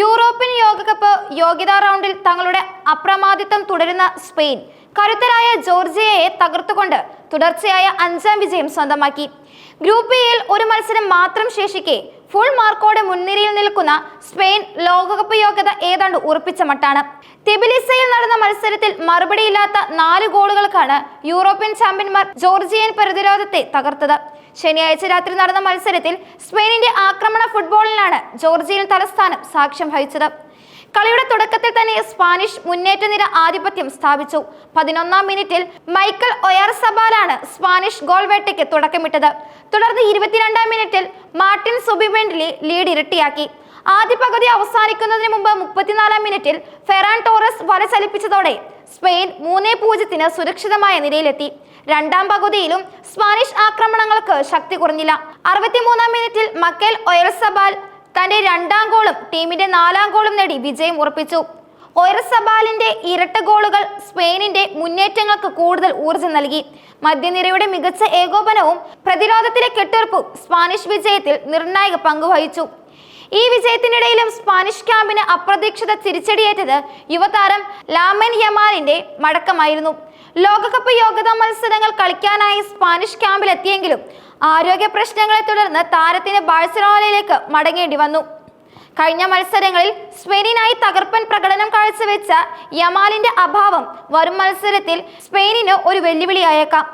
European ലോകകപ്പ് യോഗ്യതാ റൗണ്ടിൽ തങ്ങളുടെ അപ്രമാദിത്വം തുടരുന്ന സ്പെയിൻ കരുത്തരായ ജോർജിയയെ തകർത്തുകൊണ്ട് തുടർച്ചയായ 5ാം വിജയം സ്വന്തമാക്കി. ഗ്രൂപ്പ് എയിൽ ഒരു മത്സരം മാത്രം ശേഷിക്കെ ഫുൾ മാർക്കോടെ മുൻനിരയിൽ നിൽക്കുന്ന സ്പെയിൻ ലോകകപ്പ് യോഗ്യത ഏതാണ്ട് ഉറപ്പിച്ച മട്ടാണ്. തിബിലിസിയിൽ നടന്ന മത്സരത്തിൽ മറുപടിയില്ലാത്ത 4 ഗോളുകൾക്കാണ് യൂറോപ്യൻ ചാമ്പ്യന്മാർ ജോർജിയൻ പ്രതിരോധത്തെ തകർത്തത്. ശനിയാഴ്ച രാത്രി നടന്ന മത്സരത്തിൽ സ്പെയിനിന്റെ ആക്രമണ ഫുട്ബോളിനാണ് ജോർജിയൻ തലസ്ഥാനം സാക്ഷ്യം വഹിച്ചത്. കളിയുടെ തുടക്കത്തിൽ തന്നെ സ്പാനിഷ് മുന്നേറ്റ നിര ആധിപത്യം സ്ഥാപിച്ചു. 11ാം മിനിറ്റിൽ മൈക്കൽ ഒയാർസബാലാണ് സ്പാനിഷ് ഗോൾ വേട്ടയ്ക്ക് തുടക്കമിട്ടത്. തുടർന്ന് 22ാം മിനിറ്റിൽ മാർട്ടിൻ സുബിമെൻഡി ലീഡ് ഇരട്ടിയാക്കി. ആദ്യ പകുതി അവസാനിക്കുന്നതിന് മുമ്പ് 34ാം മിനിറ്റിൽ ഫെറാൻ ടോറസ് വല ചലിപ്പിച്ചതോടെ സ്പെയിൻ 3-0 സുരക്ഷിതമായ നിലയിലെത്തി. രണ്ടാം പകുതിയിലും സ്പാനിഷ് ആക്രമണങ്ങൾക്ക് ശക്തി കുറഞ്ഞില്ല. 63ാം മിനിറ്റിൽ മൈക്കൽ ഒയാർസബാൽ തന്റെ 2ാം ഗോളും ടീമിന്റെ 4ാം ഗോളും നേടി വിജയം ഉറപ്പിച്ചു. ഒയർസബാലിന്റെ ഇരട്ട ഗോളുകൾ സ്പെയിനിന്റെ മുന്നേറ്റങ്ങൾക്ക് കൂടുതൽ ഊർജ്ജം നൽകി. മധ്യനിരയുടെ മികച്ച ഏകോപനവും പ്രതിരോധത്തിലെ കെട്ടുറപ്പും സ്പാനിഷ് വിജയത്തിൽ നിർണായക പങ്കുവഹിച്ചു. ഈ വിജയത്തിനിടയിലും സ്പാനിഷ് ക്യാമ്പിന് അപ്രതീക്ഷിത തിരിച്ചടിയേറ്റത് യുവതാരം ലാമിൻ യമാലിന്റെ മടക്കമായിരുന്നു. ലോകകപ്പ് യോഗ്യതാ മത്സരങ്ങൾ കളിക്കാനായി സ്പാനിഷ് ക്യാമ്പിലെത്തിയെങ്കിലും ആരോഗ്യ പ്രശ്നങ്ങളെ തുടർന്ന് താരത്തിന് ബാഴ്സലോണയിലേക്ക് മടങ്ങേണ്ടി വന്നു. കഴിഞ്ഞ മത്സരങ്ങളിൽ സ്പെയിനിനായി തകർപ്പൻ പ്രകടനം കാഴ്ചവെച്ച യമാലിന്റെ അഭാവം വരും മത്സരത്തിൽ സ്പെയിനിന് ഒരു വെല്ലുവിളിയായേക്കാം.